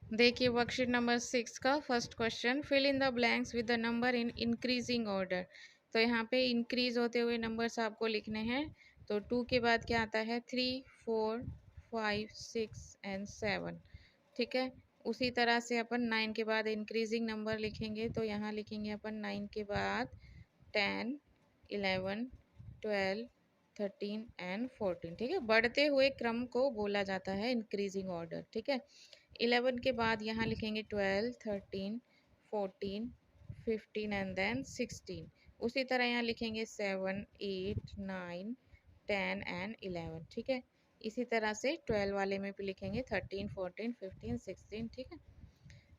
देखिए worksheet number 6 का first question, fill in the blanks with the number in increasing order. तो यहाँ पे इंक्रीज होते हुए नंबर्स आपको लिखने हैं। तो 2 के बाद क्या आता है? 3, 4, 5, 6 एंड 7। ठीक है। उसी तरह से अपन 9 के बाद इंक्रीजिंग नंबर लिखेंगे। तो यहाँ लिखेंगे अपन 9 के बाद 10, 11, 12, 13 एंड 14। ठीक है, बढ़ते हुए क्रम को बोला जाता है इंक्रीजिंग ऑर्डर। ठीक है। 11 के बाद यहाँ लिखेंगे 12, 13, 14, 15 एंड देन 16। उसी तरह यहाँ लिखेंगे 7, 8, 9, 10 एंड 11। ठीक है। इसी तरह से 12 वाले में भी लिखेंगे 13, 14, 15, 16। ठीक है।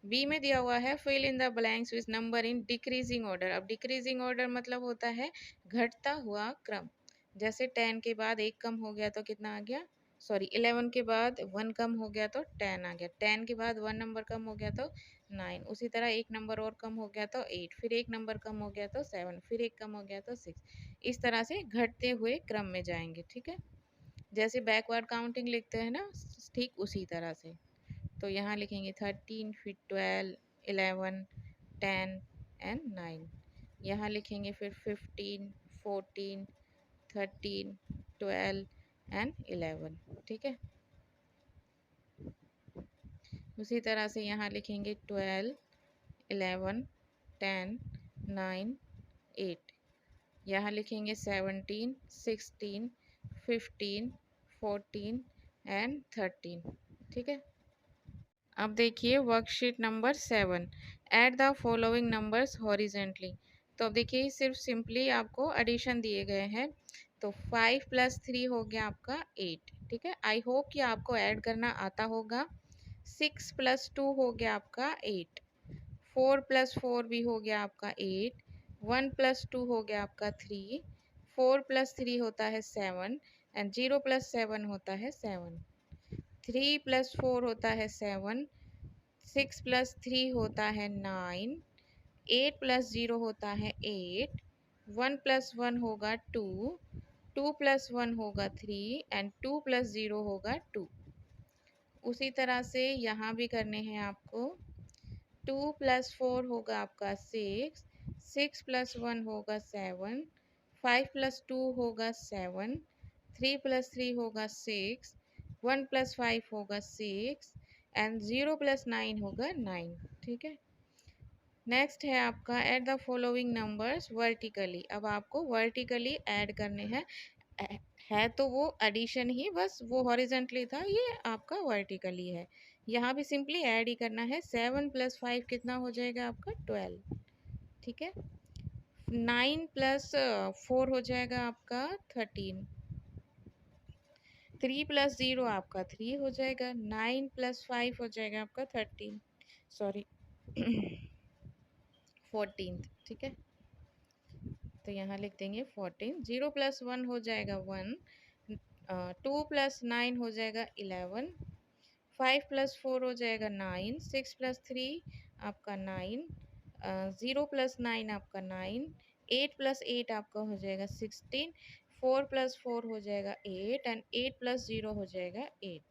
बी में दिया हुआ है fill in the blanks with number in decreasing order. अब डिक्रीजिंग ऑर्डर मतलब होता है घटता हुआ क्रम। जैसे 10 के बाद एक कम हो गया तो कितना आ गया? सॉरी, 11 के बाद 1 कम हो गया तो 10 आ गया। 10 के बाद 1 नंबर कम हो गया तो 9। उसी तरह एक नंबर और कम हो गया तो 8, फिर एक नंबर कम हो गया तो 7, फिर एक कम हो गया तो 6। इस तरह से घटते हुए क्रम में जाएंगे। ठीक है। जैसे बैकवर्ड काउंटिंग लिखते हैं ना, ठीक उसी तरह से। तो यहाँ लिखेंगे 13, फिर 12, 11, 10 एंड 9। यहाँ लिखेंगे फिर 15, 14, 13, 12 एंड 11। ठीक है। उसी तरह से यहाँ लिखेंगे 12, 11, 10, 9, 8। यहाँ लिखेंगे 17, 16, 15, 14 एंड 13। ठीक है। अब देखिए worksheet number 7, add the following numbers horizontally. तो अब देखिए सिर्फ सिंपली आपको एडिशन दिए गए हैं। तो 5 + 3 हो गया आपका 8। ठीक है। आई होप कि आपको ऐड करना आता होगा। 6 + 2 हो गया आपका 8। 4 + 4 भी हो गया आपका 8। 1 + 2 हो गया आपका 3। 4 + 3 होता है 7 एंड 0 + 7 होता है 7। 3 + 4 होता है 7। 6 + 3 होता है 9। 8 + 0 होता है 8। 1 + 1 होगा 2। 2 + 1 होगा 3 एंड 2 + 0 होगा 2। उसी तरह से यहाँ भी करने हैं आपको। 2 + 4 होगा आपका 6। 6 + 1 होगा 7। 5 + 2 होगा 7। 3 + 3 होगा 6। 1 + 5 होगा 6 एंड 0 + 9 होगा 9। ठीक है। नेक्स्ट है आपका add the following numbers vertically. अब आपको वर्टिकली ऐड करने हैं। है तो वो एडिशन ही, बस वो हॉरिजेंटली था, ये आपका वर्टिकली है। यहाँ भी सिंपली ऐड ही करना है। 7 + 5 कितना हो जाएगा आपका? 12। ठीक है। 9 + 4 हो जाएगा आपका 13। 3 + 0 आपका 3 हो जाएगा। 9 + 5 हो जाएगा आपका 13, सॉरी 14। ठीक है। तो यहाँ लिख देंगे 14। 0 + 1 हो जाएगा 1। 2 + 9 हो जाएगा 11। 5 + 4 हो जाएगा 9। 6 + 3 आपका 9। 0 + 9 आपका 9। 8 + 8 आपका हो जाएगा 16। 4 + 4 हो जाएगा 8 एंड 8 + 0 हो जाएगा 8।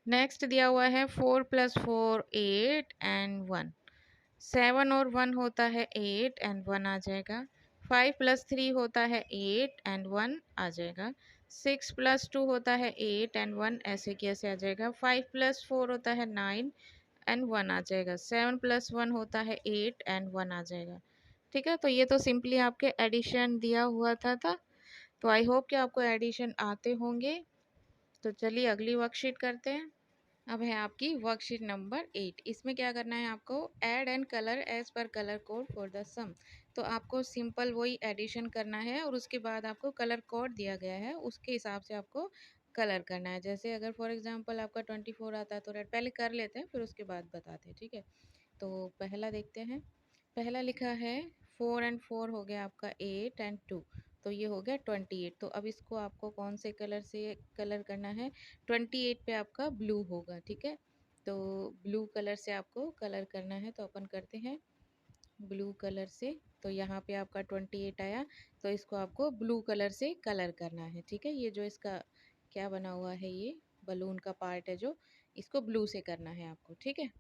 नेक्स्ट दिया हुआ है 4 + 4 8 एंड 1। 7 और 1 होता है 8 एंड 1 आ जाएगा। 5 + 3 होता है 8 एंड 1 आ जाएगा। 6 + 2 होता है 8 एंड 1, ऐसे कैसे आ जाएगा। 5 + 4 होता है 9 एंड 1 आ जाएगा। 7 + 1 होता है 8 एंड 1 आ जाएगा। ठीक है। तो ये तो सिंपली आपके एडिशन दिया हुआ था। तो आई होप कि आपको एडिशन आते होंगे। तो चलिए अगली वर्कशीट करते हैं। अब है आपकी वर्कशीट नंबर 8। इसमें क्या करना है आपको? ऐड एंड कलर एज पर colour code for the sum. तो आपको सिंपल वही एडिशन करना है और उसके बाद आपको कलर कोड दिया गया है, उसके हिसाब से आपको कलर करना है। जैसे अगर फॉर एग्जांपल आपका 24 आता है तो रेड पहले कर लेते हैं, फिर उसके बाद बताते हैं। ठीक है। तो पहला देखते हैं। पहला लिखा है 4 एंड 4 हो गया आपका 8 एंड 2। तो ये हो गया 28। तो अब इसको आपको कौन से कलर से कलर करना है? 28 पे आपका ब्लू होगा। ठीक है। तो ब्लू कलर से आपको कलर करना है। तो अपन करते हैं ब्लू कलर से। तो यहाँ पे आपका 28 आया, तो इसको आपको ब्लू कलर से कलर करना है। ठीक है। ये जो इसका क्या बना हुआ है, ये बलून का पार्ट है जो, इसको ब्लू से करना है आपको, ठीक है।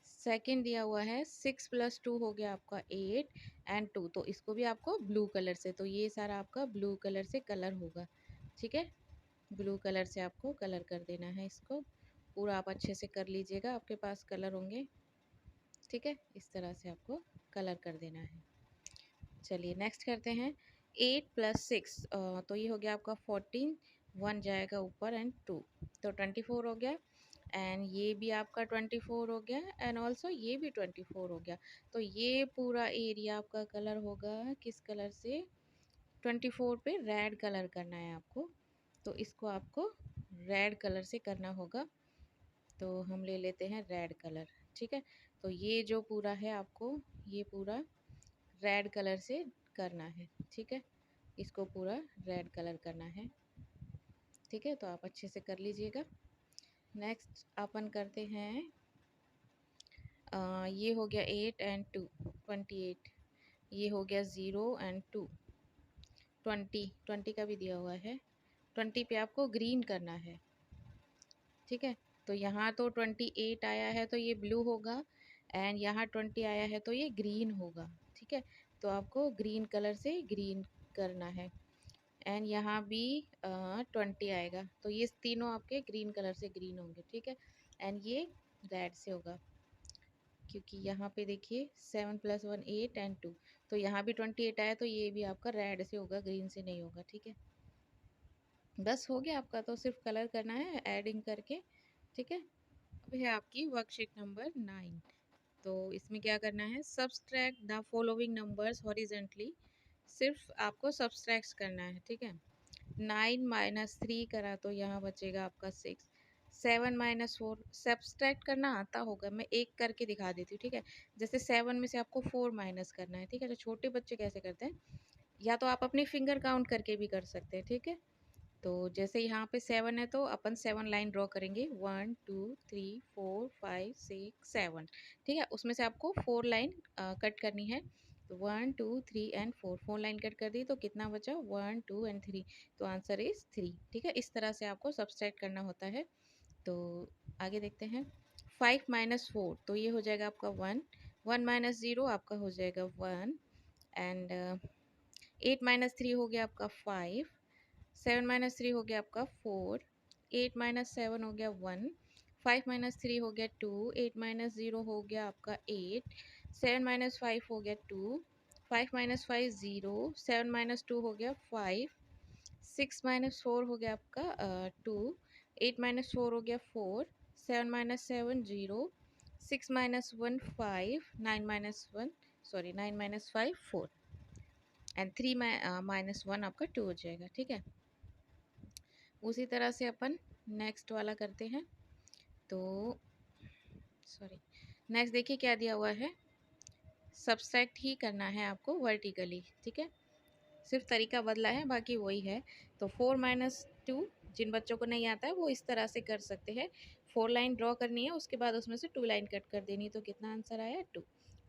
सेकंड दिया हुआ है 6 + 2 हो गया आपका 8 एंड 2, तो इसको भी आपको ब्लू कलर से, तो ये सारा आपका ब्लू कलर से कलर होगा, ठीक है। ब्लू कलर से आपको कलर कर देना है इसको पूरा, आप अच्छे से कर लीजिएगा, आपके पास कलर होंगे, ठीक है। इस तरह से आपको कलर कर देना है। चलिए नेक्स्ट करते हैं 8 + 6, तो ये हो गया आपका 14, 1 जाएगा ऊपर एंड 2, तो 24 हो गया। एंड ये भी आपका 24 हो गया एंड ऑल्सो ये भी 24 हो गया। तो ये पूरा एरिया आपका कलर होगा किस कलर से, 24 पे रेड कलर करना है आपको, तो इसको आपको रेड कलर से करना होगा। तो हम ले लेते हैं रेड कलर, ठीक है। तो ये जो पूरा है आपको ये पूरा रेड कलर से करना है, ठीक है। इसको पूरा रेड कलर करना है, ठीक है। तो आप अच्छे से कर लीजिएगा। नेक्स्ट अपन करते हैं ये हो गया 8 एंड 2 28, ये हो गया 0 एंड 2 20 का भी दिया हुआ है। 20 पे आपको ग्रीन करना है, ठीक है। तो यहाँ तो 28 आया है तो ये ब्लू होगा एंड यहाँ 20 आया है तो ये ग्रीन होगा, ठीक है। तो आपको ग्रीन कलर से ग्रीन करना है एंड यहाँ भी 20 आएगा तो ये तीनों आपके ग्रीन कलर से ग्रीन होंगे, ठीक है। एंड ये रेड से होगा क्योंकि यहाँ पे देखिए 7 + 1 8 एंड 2, तो यहाँ भी 28 आया तो ये भी आपका रेड से होगा, ग्रीन से नहीं होगा, ठीक है। बस हो गया आपका, तो सिर्फ कलर करना है एडिंग करके, ठीक है। अब है आपकी वर्कशीट नंबर 9। तो इसमें क्या करना है, subtract the following numbers horizontally, सिर्फ आपको सब्सट्रैक्ट करना है, ठीक है। 9 - 3 करा तो यहाँ बचेगा आपका 6, 7 - 4 सब्सट्रैक्ट करना आता होगा, मैं एक करके दिखा देती हूँ, ठीक है। जैसे 7 में से आपको 4 माइनस करना है, ठीक है। तो छोटे बच्चे कैसे करते हैं, या तो आप अपनी फिंगर काउंट करके भी कर सकते हैं, ठीक है। तो जैसे यहाँ पे 7 है तो अपन 7 लाइन ड्रॉ करेंगे, 1 2 3 4 5 6 7, ठीक है। उसमें से आपको 4 लाइन कट करनी है, तो 1 2 3 एंड 4, 4 लाइन कट कर दी तो कितना बचा 1 2 एंड 3, तो आंसर इज 3, ठीक है। इस तरह से आपको सब्सट्रैक्ट करना होता है। तो आगे देखते हैं 5 - 4, तो ये हो जाएगा आपका 1, 1 - 0 आपका हो जाएगा 1 एंड 8 - 3 हो गया आपका 5, 7 - 3 हो गया आपका 4, 8 - 7 हो गया 1, 5 - 3 हो गया 2, 8 - 0 हो गया आपका 8, 7 - 5 हो गया 2, 5 - 5 0, 7 - 2 हो गया 5, 6 - 4 हो गया आपका 2, 8 - 4 हो गया 4, 7 - 7 0, 6 - 1 5, 9 - 1 सॉरी 9 - 5 4 एंड 3 -1 आपका 2 हो जाएगा, ठीक है। उसी तरह से अपन नेक्स्ट वाला करते हैं। तो सॉरी नेक्स्ट देखिए क्या दिया हुआ है, सब्सट्रैक्ट ही करना है आपको वर्टिकली, ठीक है। सिर्फ तरीका बदला है, बाकी वही है। तो 4 - 2, जिन बच्चों को नहीं आता है वो इस तरह से कर सकते हैं। 4 लाइन ड्रॉ करनी है, उसके बाद उसमें से 2 लाइन कट कर देनी, तो कितना आंसर आया 2,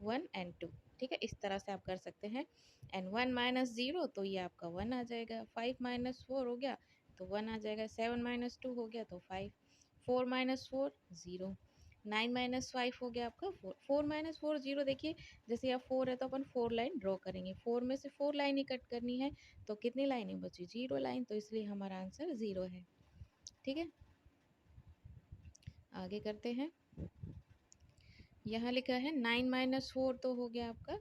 1 एंड 2, ठीक है। इस तरह से आप कर सकते हैं। एंड 1 - 0 तो ये आपका 1 आ जाएगा, 5 - 4 हो गया तो 1 आ जाएगा, 7 - 2 हो गया तो 5, 4 - 4 0, 9 - 5 हो गया आपका 4, 4 - 4 0। देखिए जैसे यहाँ 4 है तो अपन 4 लाइन ड्रॉ करेंगे, 4 में से 4 लाइन ही कट करनी है, तो कितनी लाइनें बची 0 लाइन, तो इसलिए हमारा आंसर 0 है, ठीक है। आगे करते हैं, यहाँ लिखा है 9 - 4 तो हो गया आपका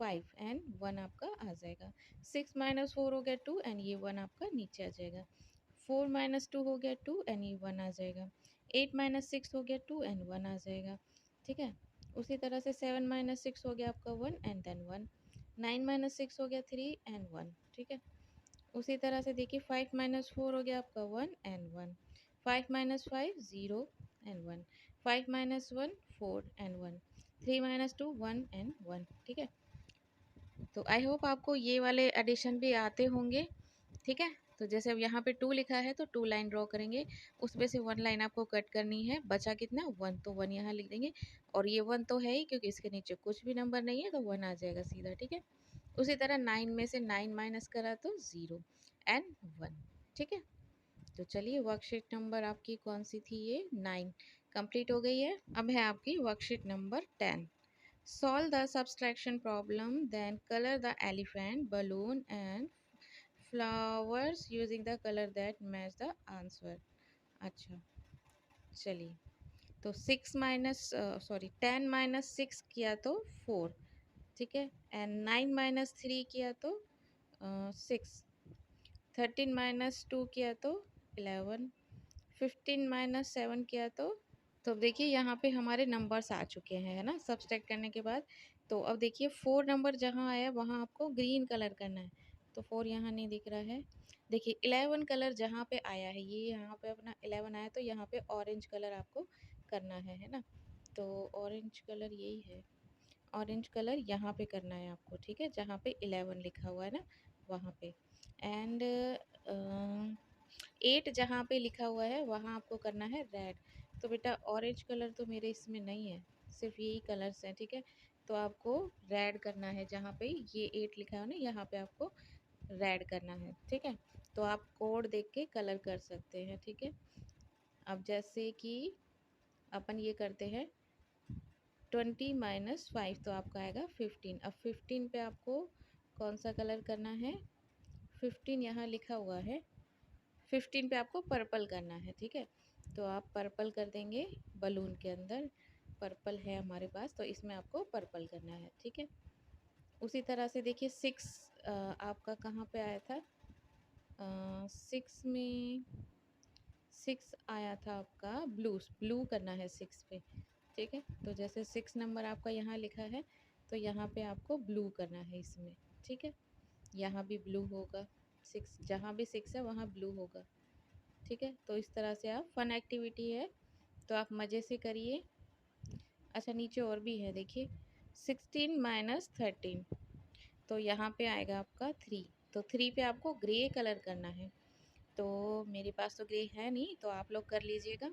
5 एंड 1 आपका आ जाएगा, 6 - 4 हो गया 2 एंड ये 1 आपका नीचे आ जाएगा, 4 - 2 हो गया 2 एंड ये 1 आ जाएगा, 8 - 6 हो गया 2 एंड 1 आ जाएगा, ठीक है। उसी तरह से 7 - 6 हो गया आपका 1 एंड देन 1, 9 - 6 हो गया 3 एंड 1, ठीक है। उसी तरह से देखिए 5 - 4 हो गया आपका 1 एंड 1, 5 - 5 0 एंड 1, 5 - 1 4 एंड 1, 3 - 2 1 एंड 1, ठीक है। तो आई होप आपको ये वाले एडिशन भी आते होंगे, ठीक है। तो जैसे अब यहाँ पे 2 लिखा है तो 2 लाइन ड्रॉ करेंगे, उसमें से 1 लाइन आपको कट करनी है, बचा कितना 1, तो 1 यहाँ लिख देंगे, और ये 1 तो है ही क्योंकि इसके नीचे कुछ भी नंबर नहीं है तो 1 आ जाएगा सीधा, ठीक है। उसी तरह 9 में से 9 माइनस करा तो 0 एंड 1, ठीक है। तो चलिए वर्कशीट नंबर आपकी कौन सी थी, ये 9 कंप्लीट हो गई है। अब है आपकी worksheet number 10। Solve the subtraction problem, then color the elephant, balloon and flowers using the color that match the answer। अच्छा चलिए, तो 10 - 6 किया तो 4, ठीक है, एंड 9 - 3 किया तो 6, 13 - 2 किया तो 11, 15 - 7 किया तो अब देखिए यहाँ पे हमारे नंबर्स आ चुके हैं, है ना, सब्सट्रैक्ट करने के बाद। तो अब देखिए 4 नंबर जहाँ आया वहाँ आपको ग्रीन कलर करना है, तो 4 यहाँ नहीं दिख रहा है। देखिए 11 कलर जहाँ पे आया है, ये यहाँ पे अपना 11 आया, तो यहाँ पे ऑरेंज कलर आपको करना है ना। तो ऑरेंज कलर यही है, ऑरेंज कलर यहाँ पे करना है आपको, ठीक है, जहाँ पे 11 लिखा हुआ है ना वहाँ पे। एंड 8 जहाँ पे लिखा हुआ है वहाँ आपको करना है रेड। तो बेटा ऑरेंज कलर तो मेरे इसमें नहीं है, सिर्फ यही कलर्स हैं, ठीक है। तो आपको रेड करना है, जहाँ पे ये 8 लिखा है ना यहाँ पे आपको रेड करना है, ठीक है। तो आप कोड देख के कलर कर सकते हैं, ठीक है। अब जैसे कि अपन ये करते हैं 20 - 5, तो आपका आएगा 15। अब 15 पे आपको कौन सा कलर करना है, 15 यहाँ लिखा हुआ है, 15 पे आपको पर्पल करना है, ठीक है। तो आप पर्पल कर देंगे, बलून के अंदर पर्पल है हमारे पास, तो इसमें आपको पर्पल करना है, ठीक है। उसी तरह से देखिए 6 आपका कहाँ पे आया था, 6 में 6 आया था आपका ब्लू, ब्लू करना है 6 पे, ठीक है। तो जैसे 6 नंबर आपका यहाँ लिखा है, तो यहाँ पे आपको ब्लू करना है इसमें, ठीक है। यहाँ भी ब्लू होगा, 6 जहाँ भी 6 है वहाँ ब्लू होगा, ठीक है। तो इस तरह से आप फन एक्टिविटी है, तो आप मज़े से करिए। अच्छा नीचे और भी है, देखिए 16 - 13, तो यहाँ पे आएगा आपका 3, तो 3 पे आपको ग्रे कलर करना है। तो मेरे पास तो ग्रे है नहीं, तो आप लोग कर लीजिएगा,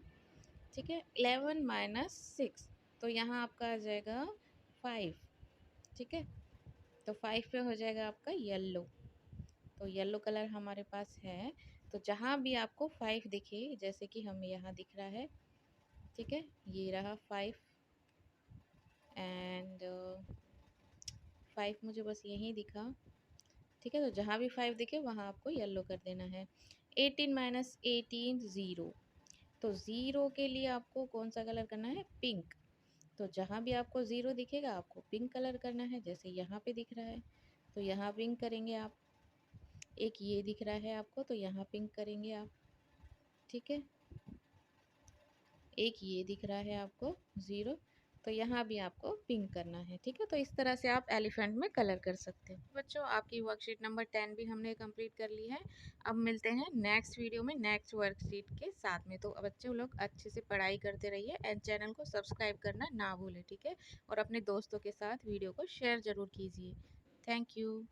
ठीक है। 11 - 6, तो यहाँ आपका आ जाएगा 5, ठीक है। तो 5 पे हो जाएगा आपका येल्लो, तो येलो कलर हमारे पास है। तो जहाँ भी आपको 5 दिखे, जैसे कि हमें यहाँ दिख रहा है, ठीक है, ये रहा 5 एंड 5 मुझे बस यहीं दिखा, ठीक है। तो जहाँ भी 5 दिखे वहाँ आपको येलो कर देना है। 18 - 18 0, तो ज़ीरो के लिए आपको कौन सा कलर करना है, पिंक। तो जहाँ भी आपको ज़ीरो दिखेगा आपको पिंक कलर करना है, जैसे यहाँ पे दिख रहा है, तो यहाँ पिंक करेंगे आप। एक ये दिख रहा है आपको, तो यहाँ पिंक करेंगे आप, ठीक है। एक ये दिख रहा है आपको ज़ीरो, तो यहाँ भी आपको पिंक करना है, ठीक है। तो इस तरह से आप एलिफेंट में कलर कर सकते हैं। बच्चों आपकी वर्कशीट नंबर 10 भी हमने कंप्लीट कर ली है। अब मिलते हैं नेक्स्ट वीडियो में नेक्स्ट वर्कशीट के साथ में। तो बच्चों लोग अच्छे से पढ़ाई करते रहिए एंड चैनल को सब्सक्राइब करना ना भूलें, ठीक है। और अपने दोस्तों के साथ वीडियो को शेयर ज़रूर कीजिए। Thank you.